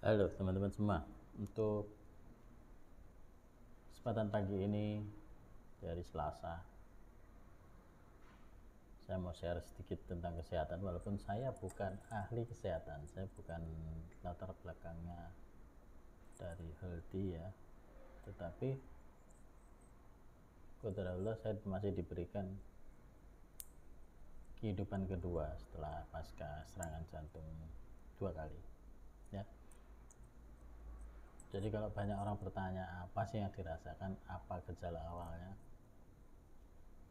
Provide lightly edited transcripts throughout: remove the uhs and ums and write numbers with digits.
Halo teman-teman semua, untuk kesempatan pagi ini dari Selasa, saya mau share sedikit tentang kesehatan. Walaupun saya bukan ahli kesehatan, saya bukan latar belakangnya dari healthy ya, tetapi qadar Allah saya masih diberikan kehidupan kedua setelah pasca serangan jantung 2 kali ya. Jadi kalau banyak orang bertanya apa sih yang dirasakan, apa gejala awalnya,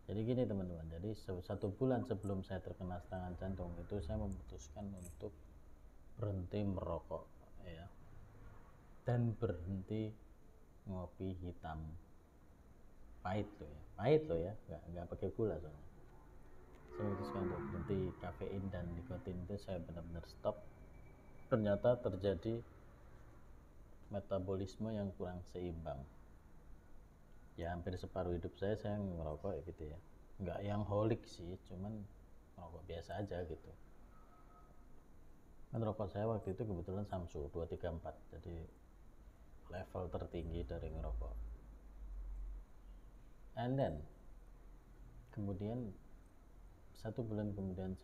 jadi gini teman-teman, jadi 1 bulan sebelum saya terkena serangan jantung itu saya memutuskan untuk berhenti merokok ya, dan berhenti ngopi hitam pahit loh ya, nggak pakai gula soalnya. Saya memutuskan untuk berhenti kafein dan nikotin, itu saya benar-benar stop. Ternyata terjadi metabolisme yang kurang seimbang ya, hampir separuh hidup saya ngerokok ya gitu ya, nggak yang holik sih, cuman ngerokok biasa aja gitu. Kan rokok saya waktu itu kebetulan Samsu 234, jadi level tertinggi dari ngerokok. And then kemudian 1 bulan kemudian,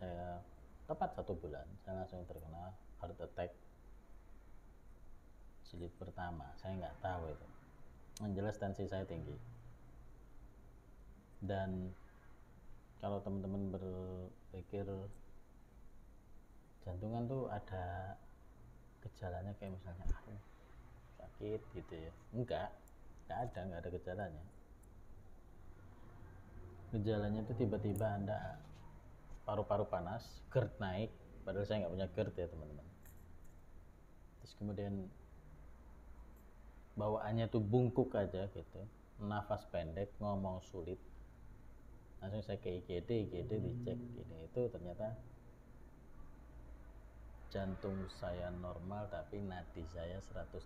tepat 1 bulan saya langsung terkena heart attack jilid pertama. Saya nggak tahu itu, yang jelas tensi saya tinggi. Dan kalau teman-teman berpikir jantungan tuh ada gejalanya kayak misalnya sakit gitu ya, enggak ada gejalanya. Gejalanya itu tiba-tiba Anda paru-paru panas, GERD naik, padahal saya nggak punya GERD ya teman-teman. Terus kemudian bawaannya tuh bungkuk aja gitu, nafas pendek, ngomong sulit. Langsung saya ke IGD dicek gini, itu ternyata jantung saya normal tapi nadi saya 180.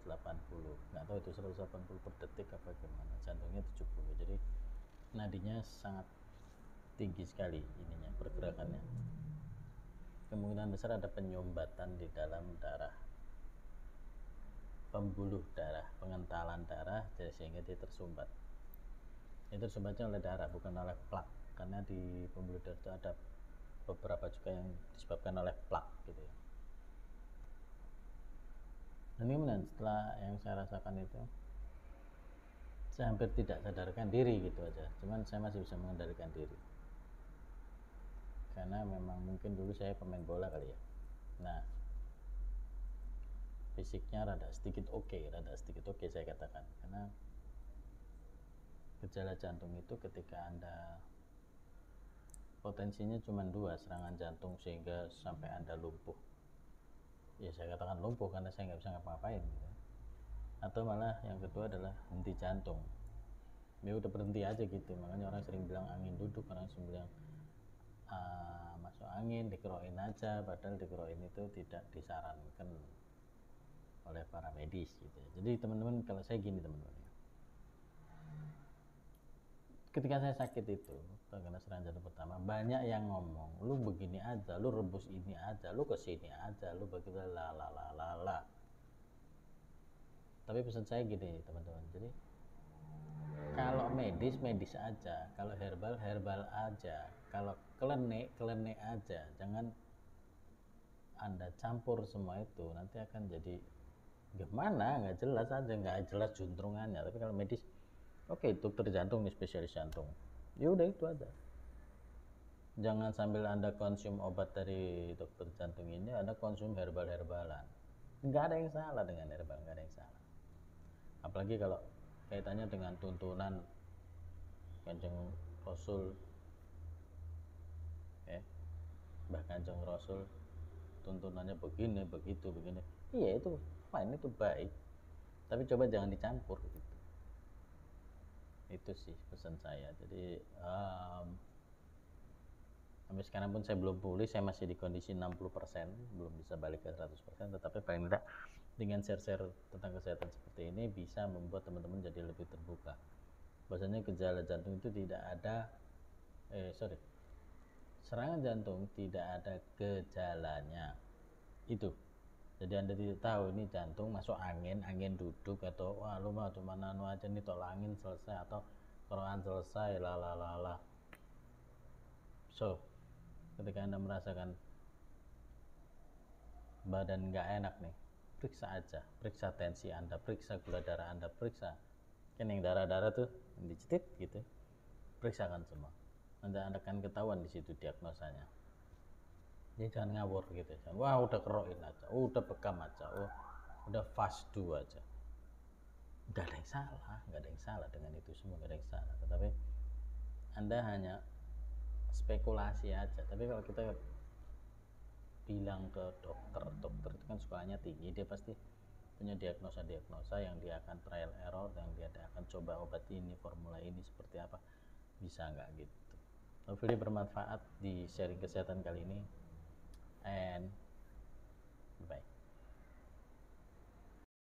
Nggak tahu itu 180 per detik apa gimana, jantungnya 70. Jadi nadinya sangat tinggi sekali ininya, pergerakannya. Kemungkinan besar ada penyumbatan di dalam darah, pembuluh darah, pengentalan darah, sehingga dia tersumbat. Itu tersumbatnya oleh darah, bukan oleh plak, karena di pembuluh darah itu ada beberapa juga yang disebabkan oleh plak gitu ya. Dan kemudian setelah yang saya rasakan itu, saya hampir tidak sadarkan diri gitu aja, cuman saya masih bisa mengendalikan diri karena memang mungkin dulu saya pemain bola kali ya. Nah, fisiknya rada sedikit oke saya katakan, karena gejala jantung itu ketika Anda potensinya cuma 2, serangan jantung sehingga sampai Anda lumpuh, ya saya katakan lumpuh karena saya nggak bisa ngapa-ngapain gitu. Atau malah yang kedua adalah henti jantung, ya udah berhenti aja gitu. Makanya orang sering bilang angin duduk, orang sering bilang masuk angin, dikerokin aja, padahal dikerokin itu tidak disarankan oleh para medis gitu. Jadi teman-teman, kalau saya gini teman-teman, ketika saya sakit itu terkena serangan jantung pertama, banyak yang ngomong, lu begini aja, lu rebus ini aja, lu kesini aja, lu begitu la. Tapi pesan saya gini teman-teman, jadi kalau medis aja, kalau herbal aja, kalau klenik aja, jangan Anda campur semua itu, nanti akan jadi gimana, nggak jelas aja, nggak jelas juntrungannya. Tapi kalau medis, oke, dokter jantung nih, spesialis jantung, ya udah itu aja. Jangan sambil Anda konsum obat dari dokter jantung ini, Anda konsum herbalan. Nggak ada yang salah dengan herbal, nggak ada yang salah. Apalagi kalau kaitannya dengan tuntunan Kanjeng Rasul ya, Mbah Kanjeng Rasul, tuntunannya begini, begitu, begini. Iya, itu fine, itu baik. Tapi coba jangan dicampur gitu. Itu sih pesan saya. Jadi sampai sekarang pun saya belum pulih, saya masih di kondisi 60%, belum bisa balik ke 100%, tetapi paling tidak dengan share-share tentang kesehatan seperti ini bisa membuat teman-teman jadi lebih terbuka. Bahwasanya gejala jantung itu tidak ada serangan jantung tidak ada gejalanya. Itu Jadi Anda tidak tahu ini jantung masuk angin, angin duduk, atau wah lu mah cuma nano aja nih tolak angin selesai, atau kerohan selesai, lah. So, ketika Anda merasakan badan nggak enak nih, periksa aja, periksa tensi Anda, periksa gula darah Anda, periksa kan yang darah-darah tuh yang dicetit gitu, periksakan semua. Nanti Anda akan ketahuan di situ diagnosanya. Jadi jangan ngawur gitu, jangan, wah udah kerokin aja, udah bekam aja, udah fast do aja. Nggak ada yang salah, nggak ada yang salah dengan itu semua, nggak ada yang salah. Tetapi Anda hanya spekulasi aja. Tapi kalau kita bilang ke dokter, dokter itu kan sekolahnya tinggi, dia pasti punya diagnosa yang dia akan trial error, yang dia akan coba obat ini, formula ini seperti apa, bisa nggak gitu. Hopefully bermanfaat di sharing kesehatan kali ini, and